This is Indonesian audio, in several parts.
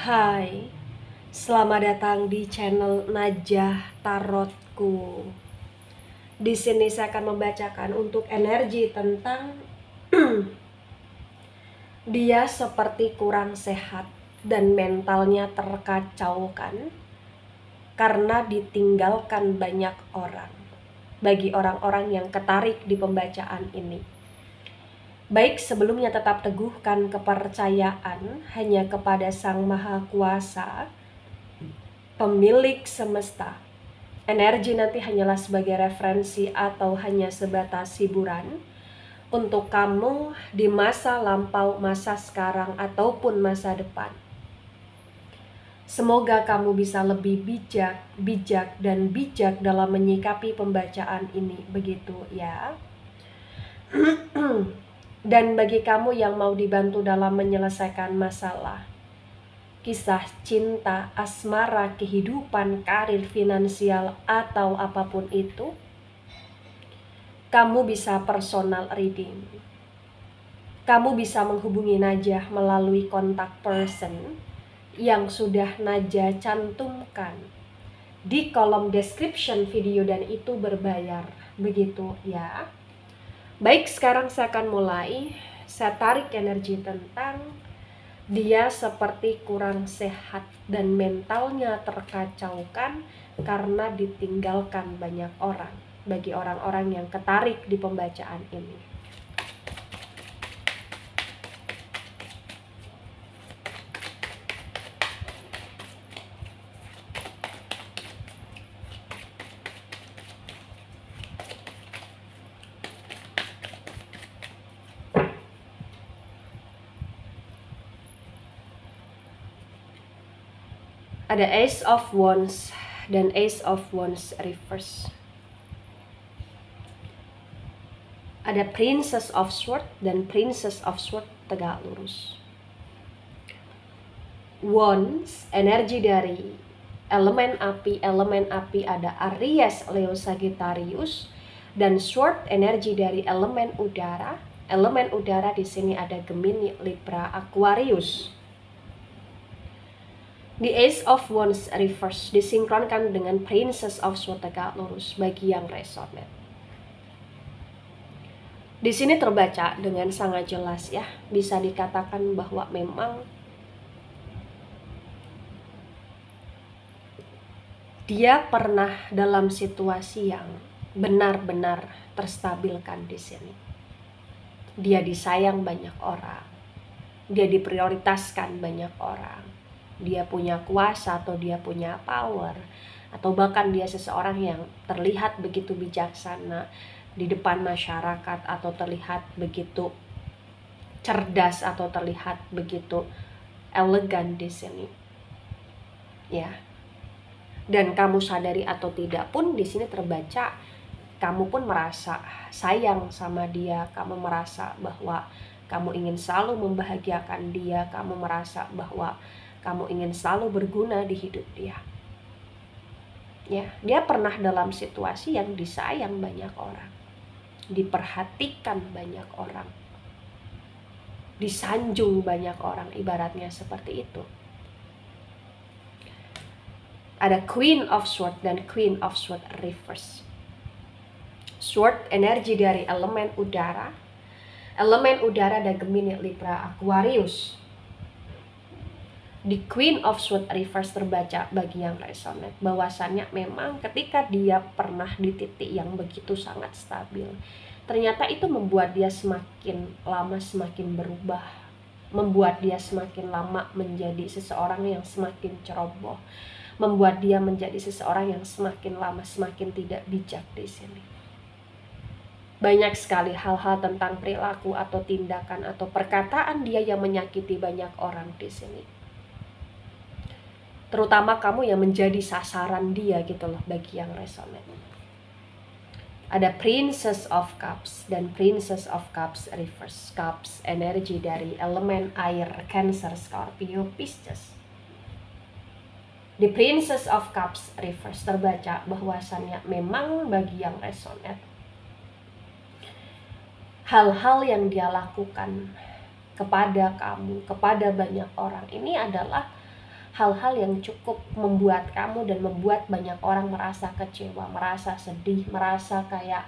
Hai, selamat datang di channel Najah Tarotku. Di sini saya akan membacakan untuk energi tentang dia seperti kurang sehat dan mentalnya terkacaukan karena ditinggalkan banyak orang. Bagi orang-orang yang ketarik di pembacaan ini. Baik, sebelumnya tetap teguhkan kepercayaan hanya kepada Sang Maha Kuasa, pemilik semesta. Energi nanti hanyalah sebagai referensi atau hanya sebatas hiburan untuk kamu di masa lampau, masa sekarang, ataupun masa depan. Semoga kamu bisa lebih bijak dalam menyikapi pembacaan ini, begitu ya. Dan bagi kamu yang mau dibantu dalam menyelesaikan masalah, kisah cinta, asmara, kehidupan, karir, finansial, atau apapun itu, kamu bisa personal reading. Kamu bisa menghubungi Najah melalui kontak person yang sudah Najah cantumkan di kolom description video, dan itu berbayar, begitu ya. Baik, sekarang saya akan mulai. Saya tarik energi tentang dia seperti kurang sehat dan mentalnya terkacaukan karena ditinggalkan banyak orang. Bagi orang-orang yang ketarik di pembacaan ini. Ada Ace of Wands dan Ace of Wands reverse. Ada Princess of Swords dan Princess of Swords tegak lurus. Wands, energi dari elemen api ada Aries, Leo, Sagittarius, dan Sword, energi dari elemen udara. Elemen udara di sini ada Gemini, Libra, Aquarius. The Ace of Wands reverse disinkronkan dengan Princess of Swords tegak lurus bagi yang resonate. Di sini terbaca dengan sangat jelas ya, bisa dikatakan bahwa memang dia pernah dalam situasi yang benar-benar terstabilkan di sini. Dia disayang banyak orang, dia diprioritaskan banyak orang. Dia punya kuasa atau dia punya power, atau bahkan dia seseorang yang terlihat begitu bijaksana di depan masyarakat, atau terlihat begitu cerdas, atau terlihat begitu elegan di sini. Ya. Dan kamu sadari atau tidak pun di sini terbaca, kamu pun merasa sayang sama dia, kamu merasa bahwa kamu ingin selalu membahagiakan dia, kamu merasa bahwa kamu ingin selalu berguna di hidup dia. Ya, dia pernah dalam situasi yang disayang banyak orang, diperhatikan banyak orang, disanjung banyak orang, ibaratnya seperti itu. Ada Queen of Swords dan Queen of Swords reverse. Sword, energi dari elemen udara. Elemen udara ada Gemini, Libra, Aquarius. Di Queen of Swords reverse terbaca bagi yang resonate bahwasannya memang ketika dia pernah di titik yang begitu sangat stabil, ternyata itu membuat dia semakin lama semakin berubah, membuat dia semakin lama menjadi seseorang yang semakin ceroboh, membuat dia menjadi seseorang yang semakin lama semakin tidak bijak di sini. Banyak sekali hal-hal tentang perilaku atau tindakan atau perkataan dia yang menyakiti banyak orang di sini. Terutama kamu yang menjadi sasaran dia gitu loh, bagi yang resonate. Ada Princess of Cups dan Princess of Cups reverse. Cups, energi dari elemen air, Cancer, Scorpio, Pisces. Di Princess of Cups reverse terbaca bahwasannya memang bagi yang resonate, hal-hal yang dia lakukan kepada kamu, kepada banyak orang ini adalah hal-hal yang cukup membuat kamu dan membuat banyak orang merasa kecewa, merasa sedih, merasa kayak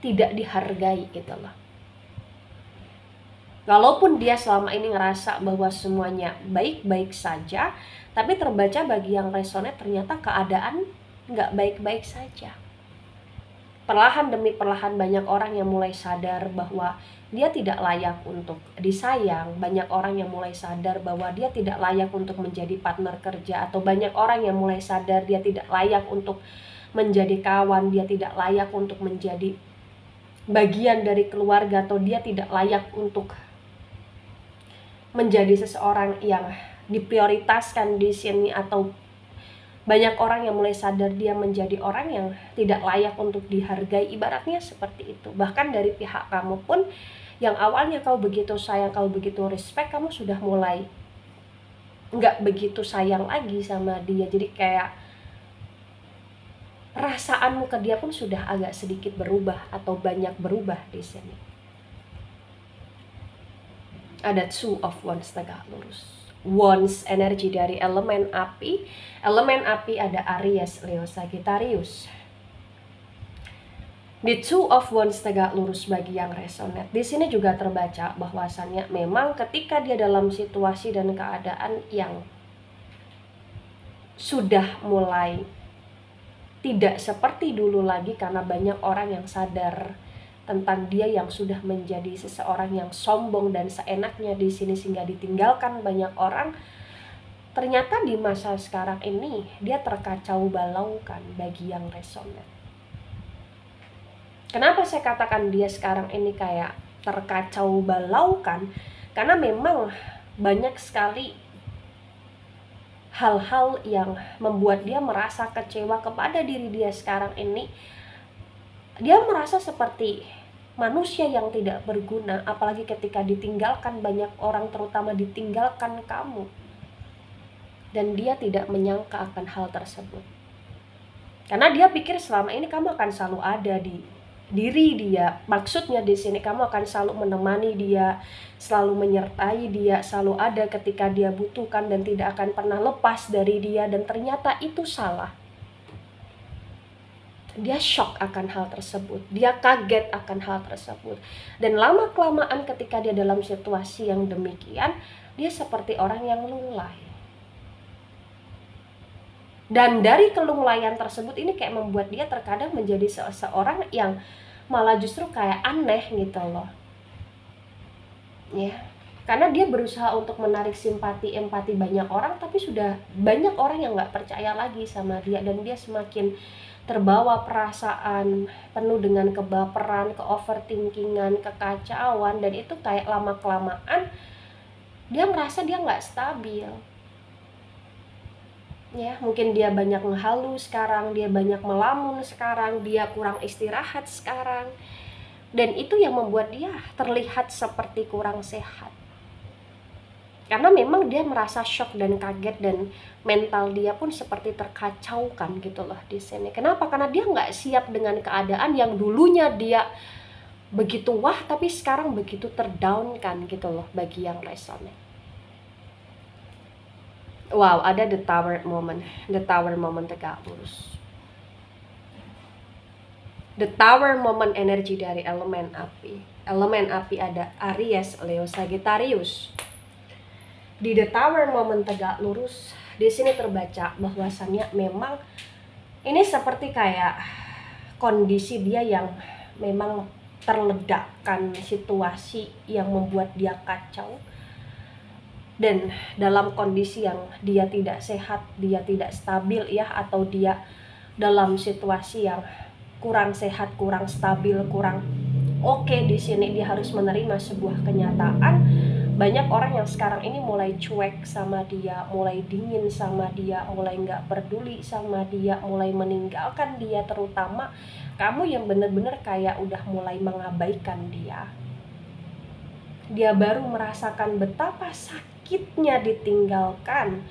tidak dihargai gitu loh. Walaupun dia selama ini ngerasa bahwa semuanya baik-baik saja, tapi terbaca bagi yang resonate ternyata keadaan nggak baik-baik saja. Perlahan demi perlahan banyak orang yang mulai sadar bahwa dia tidak layak untuk disayang. Banyak orang yang mulai sadar bahwa dia tidak layak untuk menjadi partner kerja. Atau banyak orang yang mulai sadar dia tidak layak untuk menjadi kawan. Dia tidak layak untuk menjadi bagian dari keluarga. Atau dia tidak layak untuk menjadi seseorang yang diprioritaskan di sini. Atau banyak orang yang mulai sadar dia menjadi orang yang tidak layak untuk dihargai, ibaratnya seperti itu. Bahkan dari pihak kamu pun, yang awalnya kau begitu sayang, kau begitu respect, kamu sudah mulai nggak begitu sayang lagi sama dia. Jadi kayak perasaanmu ke dia pun sudah agak sedikit berubah atau banyak berubah di sini. Ada Two of Wands tegak lurus. Wands energi dari elemen api. Elemen api ada Aries, Leo, Sagittarius. Di Two of Wands tegak lurus bagi yang resonate. Di sini juga terbaca bahwasannya memang ketika dia dalam situasi dan keadaan yang sudah mulai tidak seperti dulu lagi karena banyak orang yang sadar tentang dia yang sudah menjadi seseorang yang sombong dan seenaknya di sini sehingga ditinggalkan banyak orang. Ternyata di masa sekarang ini dia terkacau balaukan bagi yang resonate. Kenapa saya katakan dia sekarang ini kayak terkacau balaukan? Karena memang banyak sekali hal-hal yang membuat dia merasa kecewa kepada diri dia sekarang ini. Dia merasa seperti manusia yang tidak berguna, apalagi ketika ditinggalkan banyak orang, terutama ditinggalkan kamu. Dan dia tidak menyangka akan hal tersebut. Karena dia pikir selama ini kamu akan selalu ada di diri dia. Maksudnya di sini kamu akan selalu menemani dia, selalu menyertai dia, selalu ada ketika dia butuhkan dan tidak akan pernah lepas dari dia. Dan ternyata itu salah. Dia shock akan hal tersebut, dia kaget akan hal tersebut. Dan lama-kelamaan ketika dia dalam situasi yang demikian, dia seperti orang yang lunglai. Dan dari kelunglayan tersebut ini kayak membuat dia terkadang menjadi seseorang yang malah justru kayak aneh gitu loh. Ya, karena dia berusaha untuk menarik simpati, empati banyak orang, tapi sudah banyak orang yang gak percaya lagi sama dia. Dan dia semakin terbawa perasaan, penuh dengan kebaperan, ke-overthinkingan, kekacauan. Dan itu kayak lama-kelamaan dia merasa dia gak stabil. Ya, mungkin dia banyak ngehalu sekarang, dia banyak melamun sekarang, dia kurang istirahat sekarang. Dan itu yang membuat dia terlihat seperti kurang sehat. Karena memang dia merasa shock dan kaget dan mental dia pun seperti terkacaukan gitu loh di sini. Kenapa? Karena dia nggak siap dengan keadaan yang dulunya dia begitu wah, tapi sekarang begitu terdownkan gitu loh bagi yang resonate. Wow, ada the tower moment. The tower moment tegak lurus. The tower moment energi dari elemen api. Elemen api ada Aries, Leo, Sagittarius. Di the tower moment tegak lurus, di sini terbaca bahwasannya memang ini seperti kayak kondisi dia yang memang terledakkan, situasi yang membuat dia kacau. Dan dalam kondisi yang dia tidak sehat, dia tidak stabil ya, atau dia dalam situasi yang kurang sehat, kurang stabil, kurang oke, di sini dia harus menerima sebuah kenyataan. Banyak orang yang sekarang ini mulai cuek sama dia, mulai dingin sama dia, mulai nggak peduli sama dia, mulai meninggalkan dia, terutama kamu yang bener-bener kayak udah mulai mengabaikan dia. Dia baru merasakan betapa sakitnya ditinggalkan.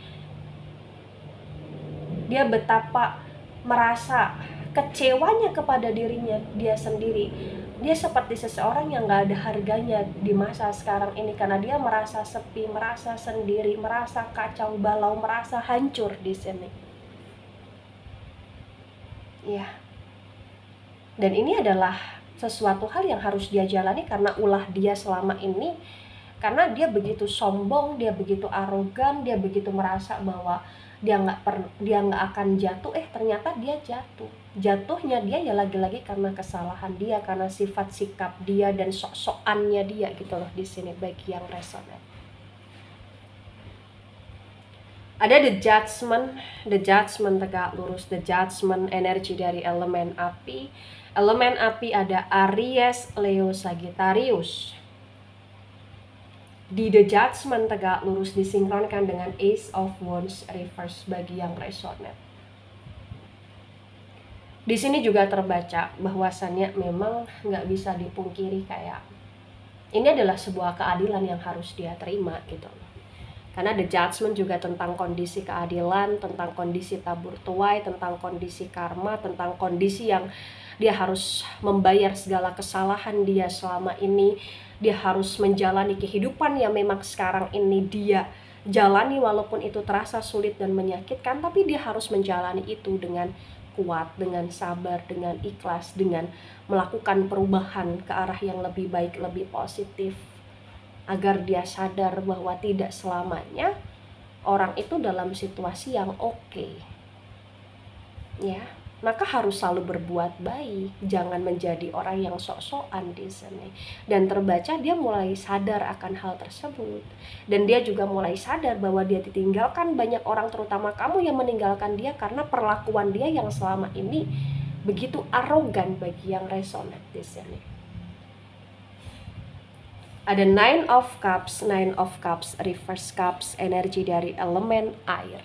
Dia betapa merasa kecewanya kepada dirinya dia sendiri. Dia seperti seseorang yang gak ada harganya di masa sekarang ini, karena dia merasa sepi, merasa sendiri, merasa kacau balau, merasa hancur di sini. Ya. Dan ini adalah sesuatu hal yang harus dia jalani karena ulah dia selama ini. Karena dia begitu sombong, dia begitu arogan, dia begitu merasa bahwa dia nggak akan jatuh. Ternyata dia jatuh. Jatuhnya dia ya lagi-lagi karena kesalahan dia, karena sifat sikap dia dan sok-sokannya dia gitu loh di sini bagi yang resonate. Ada the judgment tegak lurus, the judgment energi dari elemen api. Elemen api ada Aries, Leo, Sagittarius. Di the judgment tegak lurus disinkronkan dengan Ace of Wands reverse bagi yang resonate. Di sini juga terbaca bahwasannya memang nggak bisa dipungkiri kayak ini adalah sebuah keadilan yang harus dia terima gitu loh. Karena the judgment juga tentang kondisi keadilan, tentang kondisi tabur tuai, tentang kondisi karma, tentang kondisi yang dia harus membayar segala kesalahan dia selama ini. Dia harus menjalani kehidupan yang memang sekarang ini dia jalani, walaupun itu terasa sulit dan menyakitkan, tapi dia harus menjalani itu dengan kuat, dengan sabar, dengan ikhlas, dengan melakukan perubahan ke arah yang lebih baik, lebih positif, agar dia sadar bahwa tidak selamanya orang itu dalam situasi yang oke. Ya, maka harus selalu berbuat baik, jangan menjadi orang yang sok-sokan di sini. Dan terbaca dia mulai sadar akan hal tersebut, dan dia juga mulai sadar bahwa dia ditinggalkan banyak orang, terutama kamu yang meninggalkan dia karena perlakuan dia yang selama ini begitu arogan bagi yang resonate di sini. Ada Nine of Cups, reverse cups, energi dari elemen air.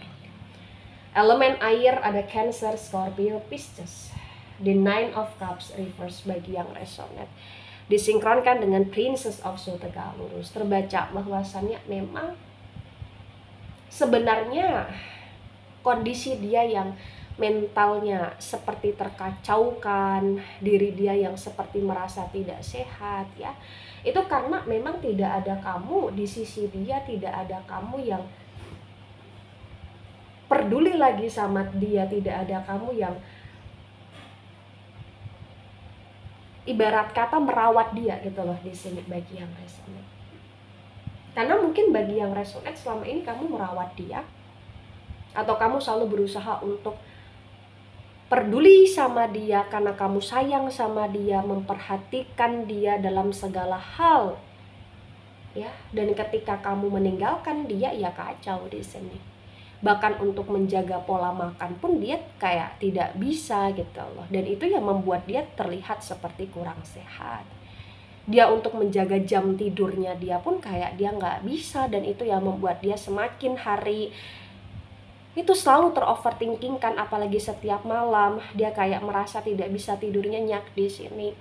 Elemen air ada Cancer, Scorpio, Pisces. The Nine of Cups reverse bagi yang resonate disinkronkan dengan Princess of Swords tegak lurus. Terbaca bahwasannya memang sebenarnya kondisi dia yang mentalnya seperti terkacaukan, diri dia yang seperti merasa tidak sehat ya. Itu karena memang tidak ada kamu di sisi dia, tidak ada kamu yang peduli lagi sama dia, tidak ada kamu yang ibarat kata merawat dia gitu loh di sini bagi yang resonate. Karena mungkin bagi yang resonate selama ini kamu merawat dia, atau kamu selalu berusaha untuk peduli sama dia karena kamu sayang sama dia, memperhatikan dia dalam segala hal ya. Dan ketika kamu meninggalkan dia ya kacau di sini. Bahkan untuk menjaga pola makan pun dia kayak tidak bisa gitu loh. Dan itu yang membuat dia terlihat seperti kurang sehat. Dia untuk menjaga jam tidurnya dia pun kayak dia nggak bisa, dan itu yang membuat dia semakin hari itu selalu teroverthinking kan, apalagi setiap malam dia kayak merasa tidak bisa tidur nyenyak di sini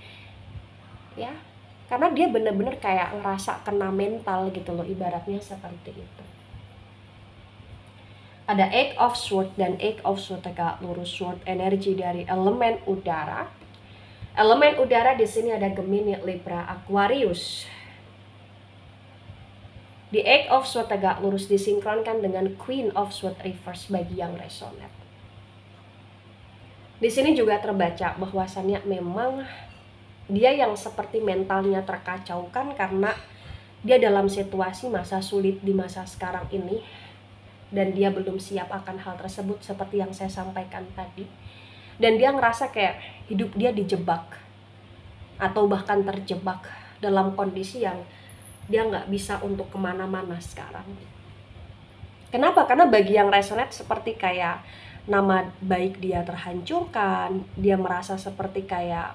ya. Karena dia bener-bener kayak ngerasa kena mental gitu loh, ibaratnya seperti itu. Ada Eight of Swords dan Eight of Swords tegak lurus, sword energi dari elemen udara. Elemen udara di sini ada Gemini, Libra, Aquarius. Di Eight of Swords tegak lurus disinkronkan dengan Queen of Swords reverse bagi yang resonate. Di sini juga terbaca bahwasannya memang dia yang seperti mentalnya terkacaukan karena dia dalam situasi masa sulit di masa sekarang ini. Dan dia belum siap akan hal tersebut seperti yang saya sampaikan tadi. Dan dia ngerasa kayak hidup dia dijebak atau bahkan terjebak dalam kondisi yang dia nggak bisa untuk kemana-mana sekarang. Kenapa? Karena bagi yang resonate seperti kayak nama baik dia terhancurkan. Dia merasa seperti kayak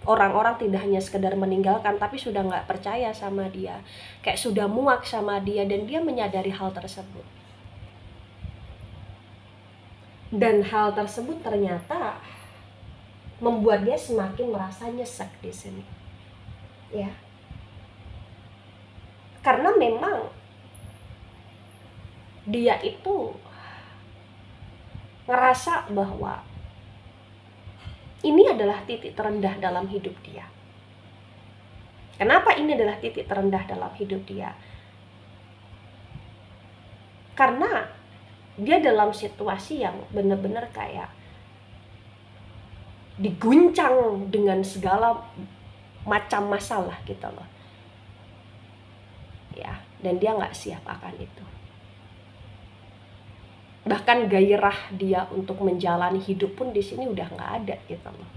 orang-orang tidak hanya sekedar meninggalkan, tapi sudah nggak percaya sama dia, kayak sudah muak sama dia, dan dia menyadari hal tersebut. Dan hal tersebut ternyata membuat dia semakin merasa nyesek di sini, ya. Karena memang dia itu ngerasa bahwa ini adalah titik terendah dalam hidup dia. Kenapa ini adalah titik terendah dalam hidup dia? Karena dia dalam situasi yang benar-benar kayak diguncang dengan segala macam masalah gitu loh. Ya, dan dia nggak siap akan itu. Bahkan gairah dia untuk menjalani hidup pun di sini udah nggak ada gitu loh.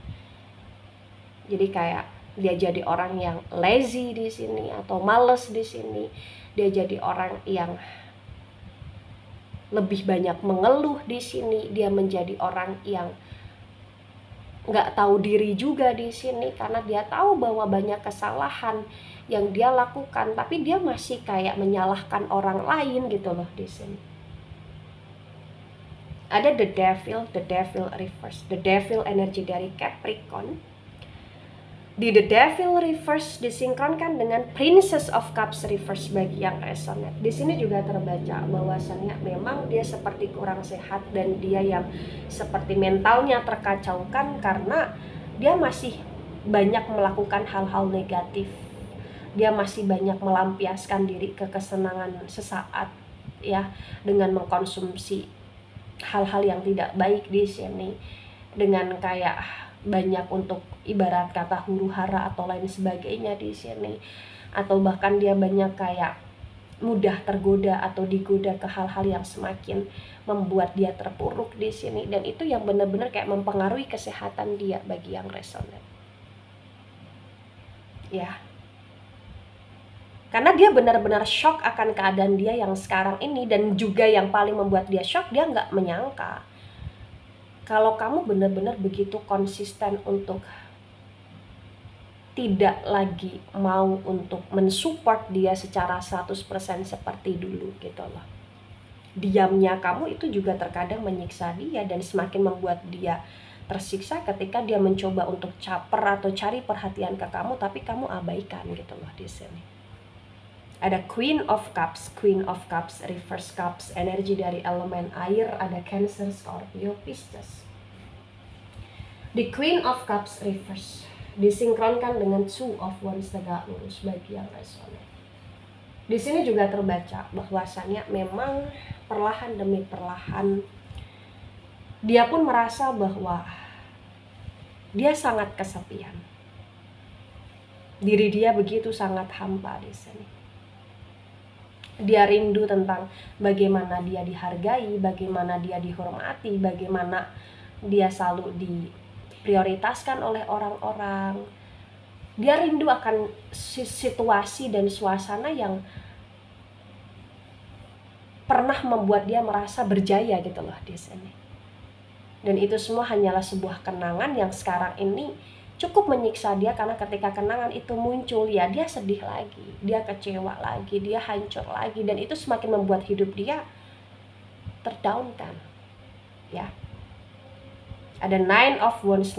Jadi kayak dia jadi orang yang lazy di sini atau males di sini. Dia jadi orang yang lebih banyak mengeluh di sini. Dia menjadi orang yang nggak tahu diri juga di sini karena dia tahu bahwa banyak kesalahan yang dia lakukan, tapi dia masih kayak menyalahkan orang lain gitu loh di sini. Ada the devil reverse. The devil energi dari Capricorn. Di the devil reverse disinkronkan dengan Princess of Cups reverse bagi yang resonate. Di sini juga terbaca bahwasannya memang dia seperti kurang sehat dan dia yang seperti mentalnya terkacaukan karena dia masih banyak melakukan hal-hal negatif. Dia masih banyak melampiaskan diri ke kesenangan sesaat ya, dengan mengkonsumsi hal-hal yang tidak baik di sini, dengan kayak banyak untuk ibarat kata huru-hara atau lain sebagainya di sini, atau bahkan dia banyak kayak mudah tergoda atau digoda ke hal-hal yang semakin membuat dia terpuruk di sini, dan itu yang benar-benar kayak mempengaruhi kesehatan dia bagi yang resonate. Ya. Karena dia benar-benar shock akan keadaan dia yang sekarang ini, dan juga yang paling membuat dia shock, dia nggak menyangka kalau kamu benar-benar begitu konsisten untuk tidak lagi mau untuk mensupport dia secara 100% seperti dulu gitu loh. Diamnya kamu itu juga terkadang menyiksa dia dan semakin membuat dia tersiksa ketika dia mencoba untuk caper atau cari perhatian ke kamu, tapi kamu abaikan gitu loh di sini. Ada Queen of Cups, Reverse Cups, energi dari elemen air, ada Cancer, Scorpio, Pisces. Di Queen of Cups reverse disinkronkan dengan Two of Wands tegak lurus bagi yang resonate. Di sini juga terbaca bahwasannya memang perlahan demi perlahan dia pun merasa bahwa dia sangat kesepian. Diri dia begitu sangat hampa di sini. Dia rindu tentang bagaimana dia dihargai, bagaimana dia dihormati, bagaimana dia selalu diprioritaskan oleh orang-orang. Dia rindu akan situasi dan suasana yang pernah membuat dia merasa berjaya gitu loh di sini. Dan itu semua hanyalah sebuah kenangan yang sekarang ini cukup menyiksa dia, karena ketika kenangan itu muncul ya dia sedih lagi, dia kecewa lagi, dia hancur lagi, dan itu semakin membuat hidup dia terdownkan ya. Ada Nine of Wands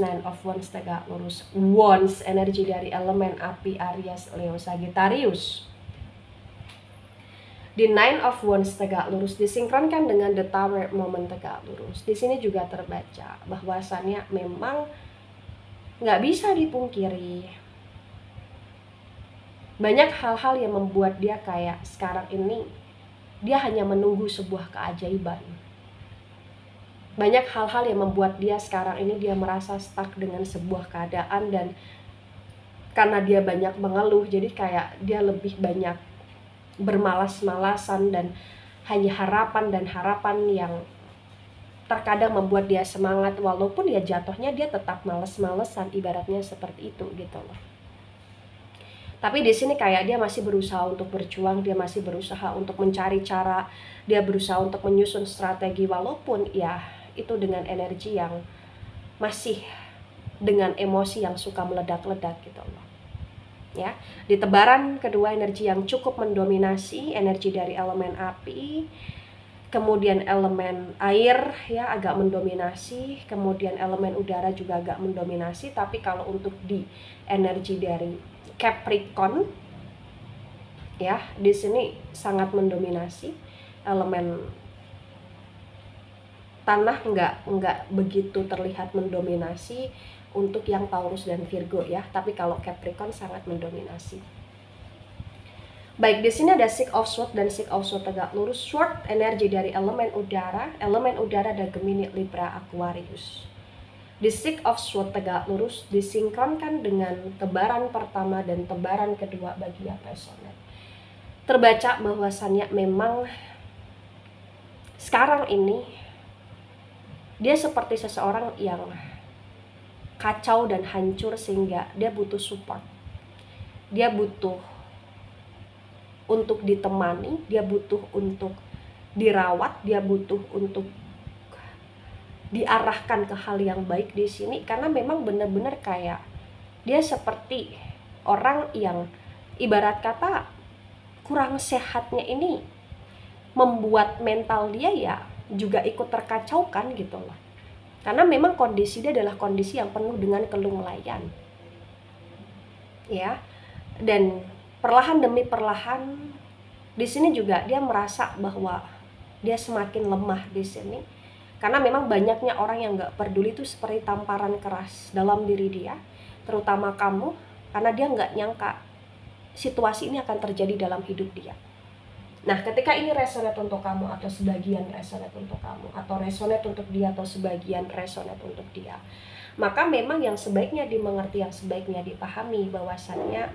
tegak lurus. Wands energi dari elemen api, Aries, Leo, Sagittarius. Di Nine of Wands tegak lurus disinkronkan dengan The Tower momen tegak lurus. Di sini juga terbaca bahwasannya memang nggak bisa dipungkiri banyak hal-hal yang membuat dia kayak sekarang ini dia hanya menunggu sebuah keajaiban. Banyak hal-hal yang membuat dia sekarang ini dia merasa stuck dengan sebuah keadaan, dan karena dia banyak mengeluh jadi kayak dia lebih banyak bermalas-malasan dan hanya harapan yang terkadang membuat dia semangat, walaupun ya jatuhnya dia tetap males-malesan, ibaratnya seperti itu gitu loh. Tapi di sini kayak dia masih berusaha untuk berjuang, dia masih berusaha untuk mencari cara, dia berusaha untuk menyusun strategi, walaupun ya itu dengan energi yang masih dengan emosi yang suka meledak-ledak gitu loh. Ya, di tebaran kedua energi yang cukup mendominasi, energi dari elemen api, kemudian elemen air ya agak mendominasi, kemudian elemen udara juga agak mendominasi, tapi kalau untuk di energi dari Capricorn ya di sini sangat mendominasi. Elemen tanah nggak begitu terlihat mendominasi, untuk yang Taurus dan Virgo ya, tapi kalau Capricorn sangat mendominasi. Baik, di sini ada Six of Swords dan Six of Swords tegak lurus. Sword energi dari elemen udara ada Gemini, Libra, Aquarius. Di Six of Swords tegak lurus disinkronkan dengan tebaran pertama dan tebaran kedua bagi yang resonate. Terbaca bahwasannya memang sekarang ini dia seperti seseorang yang kacau dan hancur sehingga dia butuh support. Dia butuh untuk ditemani, dia butuh untuk dirawat, dia butuh untuk diarahkan ke hal yang baik di sini, karena memang benar-benar kayak dia seperti orang yang ibarat kata kurang sehatnya ini membuat mental dia ya juga ikut terkacaukan gitu loh. Karena memang kondisi dia adalah kondisi yang penuh dengan kelunglayan. Ya. Dan perlahan demi perlahan di sini juga dia merasa bahwa dia semakin lemah di sini. Karena memang banyaknya orang yang gak peduli itu seperti tamparan keras dalam diri dia, terutama kamu, karena dia gak nyangka situasi ini akan terjadi dalam hidup dia. Nah, ketika ini resonate untuk kamu atau sebagian resonate untuk kamu, atau resonate untuk dia atau sebagian resonate untuk dia, maka memang yang sebaiknya dimengerti, yang sebaiknya dipahami bahwasannya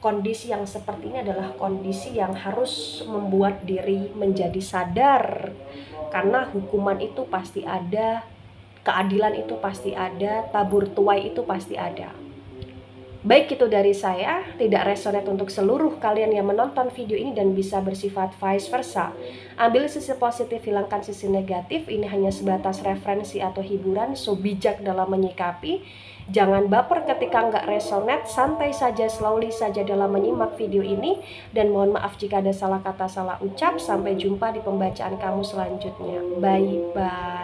kondisi yang seperti ini adalah kondisi yang harus membuat diri menjadi sadar, karena hukuman itu pasti ada, keadilan itu pasti ada, tabur tuai itu pasti ada. Baik, itu dari saya, tidak resonate untuk seluruh kalian yang menonton video ini dan bisa bersifat vice versa. Ambil sisi positif, hilangkan sisi negatif, ini hanya sebatas referensi atau hiburan, so bijak dalam menyikapi. Jangan baper ketika nggak resonate, santai saja, slowly saja dalam menyimak video ini. Dan mohon maaf jika ada salah kata, salah ucap. Sampai jumpa di pembacaan kamu selanjutnya. Bye-bye.